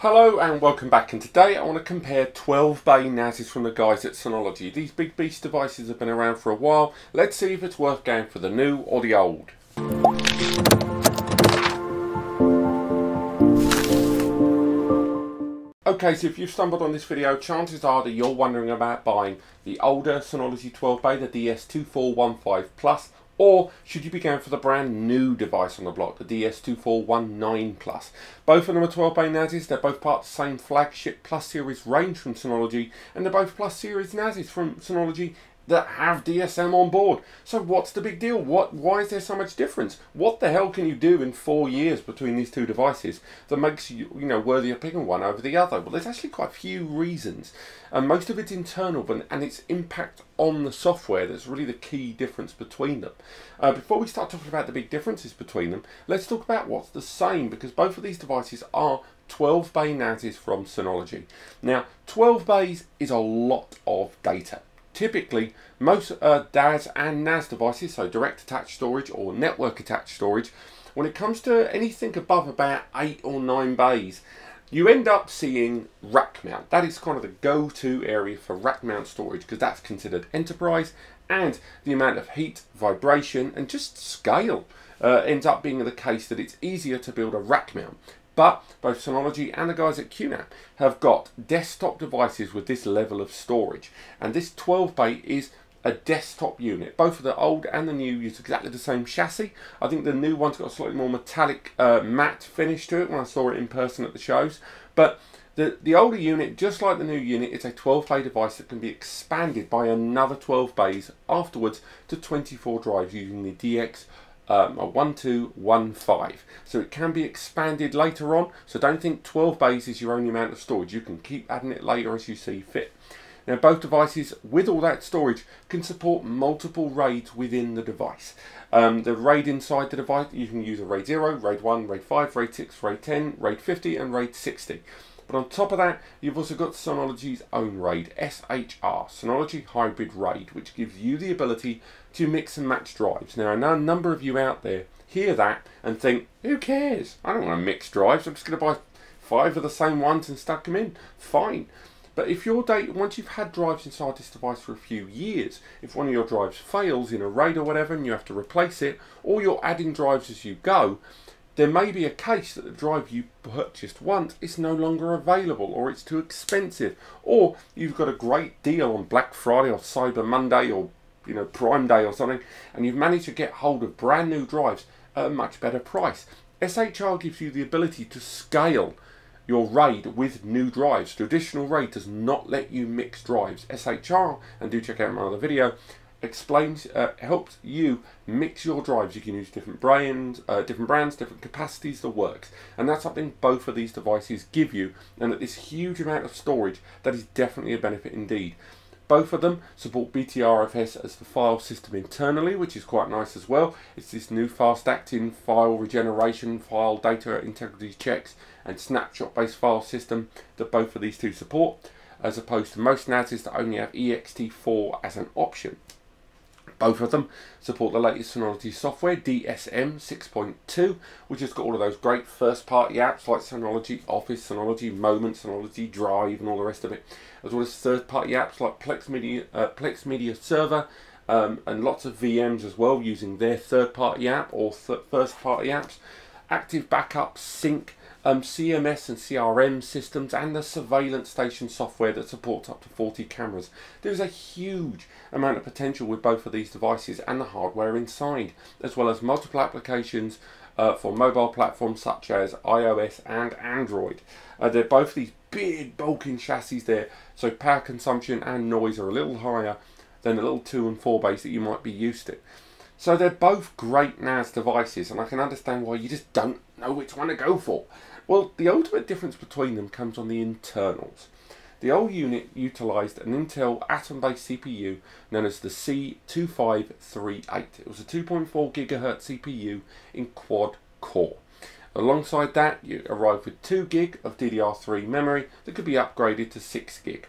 Hello and welcome back, and today I want to compare 12-bay NASs from the guys at Synology. These big beast devices have been around for a while. Let's see if it's worth going for the new or the old. Okay, so if you've stumbled on this video, chances are that you're wondering about buying the older Synology 12-bay, the DS2415 Plus, or should you be going for the brand new device on the block, the DS2419 Plus. Both of them are 12-bay NASs, they're both part of the same flagship Plus Series range from Synology, and they're both Plus Series NASs from Synology that have DSM on board. So what's the big deal? Why is there so much difference? What the hell can you do in 4 years between these two devices that makes you worthy of picking one over the other? Well, there's actually quite a few reasons, and most of it's internal and its impact on the software that's really the key difference between them. Before we start talking about the big differences between them, let's talk about what's the same, because both of these devices are 12-bay NASs from Synology. Now, 12 bays is a lot of data. Typically, most DAS and NAS devices, so direct attached storage or network attached storage, when it comes to anything above about 8 or 9 bays, you end up seeing rack mount. That is kind of the go-to area for rack mount storage, because that's considered enterprise, and the amount of heat, vibration, and just scale ends up being the case that it's easier to build a rack mount. But both Synology and the guys at QNAP have got desktop devices with this level of storage. And this 12-bay is a desktop unit. Both of the old and the new use exactly the same chassis. I think the new one's got a slightly more metallic matte finish to it when I saw it in person at the shows. But the older unit, just like the new unit, is a 12-bay device that can be expanded by another 12 bays afterwards to 24 drives using the DS2415. So it can be expanded later on, so don't think 12 bays is your only amount of storage. You can keep adding it later as you see fit. Now, both devices, with all that storage, can support multiple RAIDs within the device. The RAID inside the device, you can use a RAID 0, RAID 1, RAID 5, RAID 6, RAID 10, RAID 50 and RAID 60. But on top of that, you've also got Synology's own RAID, SHR, Synology Hybrid RAID, which gives you the ability to mix and match drives. Now, I know a number of you out there hear that and think, who cares? I don't want to mix drives. I'm just going to buy 5 of the same ones and stuck them in. Fine. But if your data, once you've had drives inside this device for a few years, if one of your drives fails in a RAID or whatever and you have to replace it, or you're adding drives as you go, there may be a case that the drive you purchased once is no longer available, or it's too expensive, or you've got a great deal on Black Friday or Cyber Monday or Prime Day or something, and you've managed to get hold of brand new drives at a much better price. SHR gives you the ability to scale your RAID with new drives. Traditional RAID does not let you mix drives. SHR, and do check out my other video, helps you mix your drives. You can use different brands, different capacities, the works, and that's something both of these devices give you. And at this huge amount of storage, that is definitely a benefit indeed. Both of them support BTRFS as the file system internally, which is quite nice as well. It's this new fast-acting file regeneration, file data integrity checks, and snapshot-based file system that both of these two support, as opposed to most NASs that only have ext4 as an option. Both of them support the latest Synology software, DSM 6.2, which has got all of those great first-party apps like Synology Office, Synology Moment, Synology Drive, and all the rest of it, as well as third-party apps like Plex Media Server, and lots of VMs as well using their third-party app or first-party apps, active backup, sync, CMS and CRM systems, and the surveillance station software that supports up to 40 cameras. There is a huge amount of potential with both of these devices and the hardware inside, as well as multiple applications for mobile platforms such as iOS and Android. They're both these big bulking chassis there, so power consumption and noise are a little higher than the little 2 and 4 bays that you might be used to. So they're both great NAS devices, and I can understand why you just don't know which one to go for. Well, the ultimate difference between them comes on the internals. The old unit utilised an Intel Atom-based CPU known as the C2538. It was a 2.4 GHz CPU in quad core. Alongside that, you arrived with 2 GB of DDR3 memory that could be upgraded to 6 GB.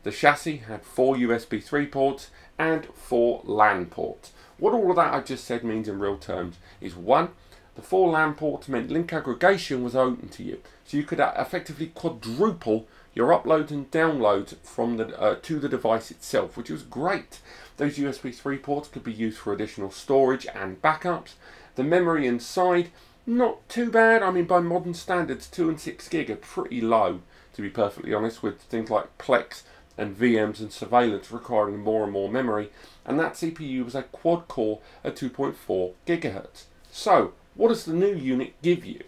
The chassis had 4 USB 3 ports and 4 LAN ports. What all of that I just said means in real terms is 1, the 4 LAN ports meant link aggregation was open to you. So you could effectively quadruple your uploads and downloads from the to the device itself, which was great. Those USB 3 ports could be used for additional storage and backups. The memory inside, not too bad. I mean, by modern standards, 2 and 6 gig are pretty low, to be perfectly honest, with things like Plex and VMs and surveillance requiring more and more memory. And that CPU was a quad core at 2.4 gigahertz. So, what does the new unit give you?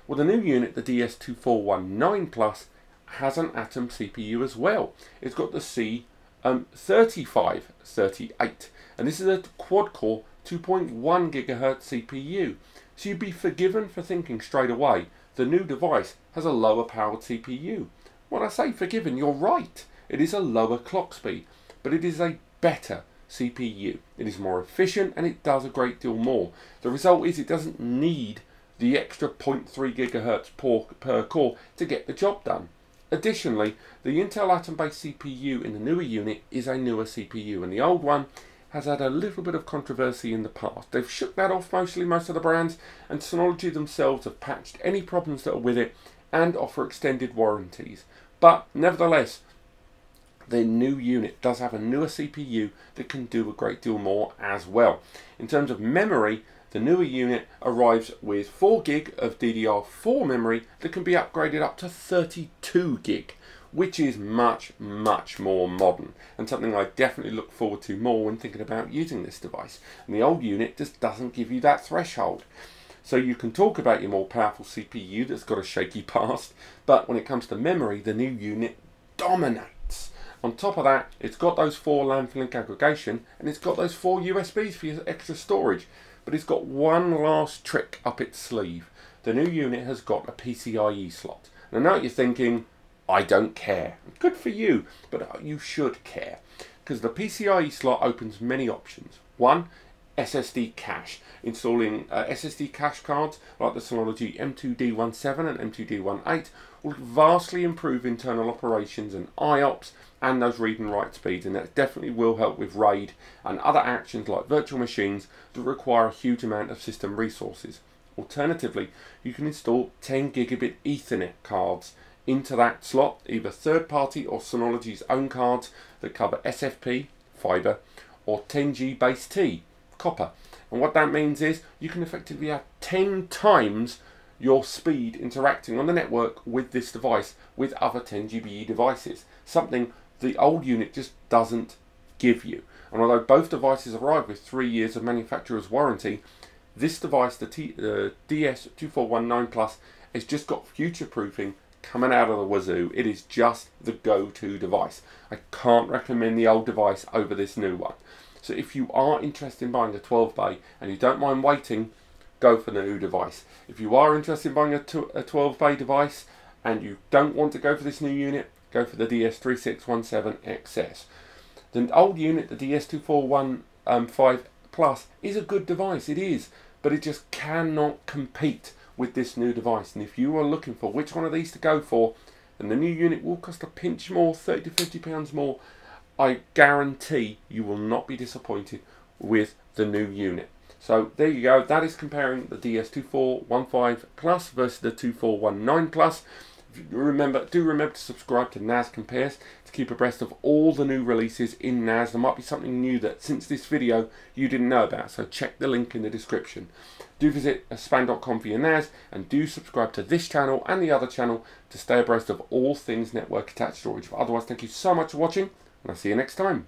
Well, the new unit, the DS2419 Plus, has an Atom CPU as well. It's got the C3538, and this is a quad-core 2.1 gigahertz CPU. So you'd be forgiven for thinking straight away the new device has a lower powered CPU. When I say forgiven, you're right. It is a lower clock speed, but it is a better CPU. It is more efficient and it does a great deal more. The result is it doesn't need the extra 0.3 gigahertz per core to get the job done. Additionally, the Intel Atom-based CPU in the newer unit is a newer CPU, and the old one has had a little bit of controversy in the past. They've shook that off most of the brands, and Synology themselves have patched any problems that are with it and offer extended warranties. But nevertheless, the new unit does have a newer CPU that can do a great deal more as well. In terms of memory, the newer unit arrives with 4 gig of DDR4 memory that can be upgraded up to 32 gig, which is much more modern, and something I definitely look forward to more when thinking about using this device. And the old unit just doesn't give you that threshold. So you can talk about your more powerful CPU that's got a shaky past, but when it comes to memory, the new unit dominates. On top of that, it's got those 4 LAN for link aggregation, and it's got those 4 USBs for your extra storage. But it's got one last trick up its sleeve. The new unit has got a PCIe slot. And I know what you're thinking, I don't care. Good for you, but you should care. Because the PCIe slot opens many options. One, SSD cache. Installing SSD cache cards like the Synology M2D17 and M2D18 will vastly improve internal operations and IOPS and those read and write speeds, and that definitely will help with RAID and other actions like virtual machines that require a huge amount of system resources. Alternatively, you can install 10 gigabit Ethernet cards into that slot, either third-party or Synology's own cards that cover SFP, fiber, or 10G base T, copper. And what that means is you can effectively have 10 times your speed interacting on the network with this device with other 10GBE devices, something the old unit just doesn't give you. And although both devices arrive with 3 years of manufacturer's warranty, this device, the DS2419 Plus, has just got future proofing coming out of the wazoo. It is just the go-to device. I can't recommend the old device over this new one. So if you are interested in buying a 12 bay and you don't mind waiting, go for the new device. If you are interested in buying a 12 bay device and you don't want to go for this new unit, go for the DS2617 XS. The old unit, the DS2415 Plus, is a good device, it is, but it just cannot compete with this new device. And if you are looking for which one of these to go for, then the new unit will cost a pinch more, £30 to £50 more. I guarantee you will not be disappointed with the new unit. So there you go, that is comparing the DS2415 Plus versus the 2419 Plus. Do remember to subscribe to NAS Compares to keep abreast of all the new releases in NAS. There might be something new that since this video you didn't know about, so check the link in the description. Do visit span.com for your NAS, and do subscribe to this channel and the other channel to stay abreast of all things network attached storage. Otherwise, thank you so much for watching, and I'll see you next time.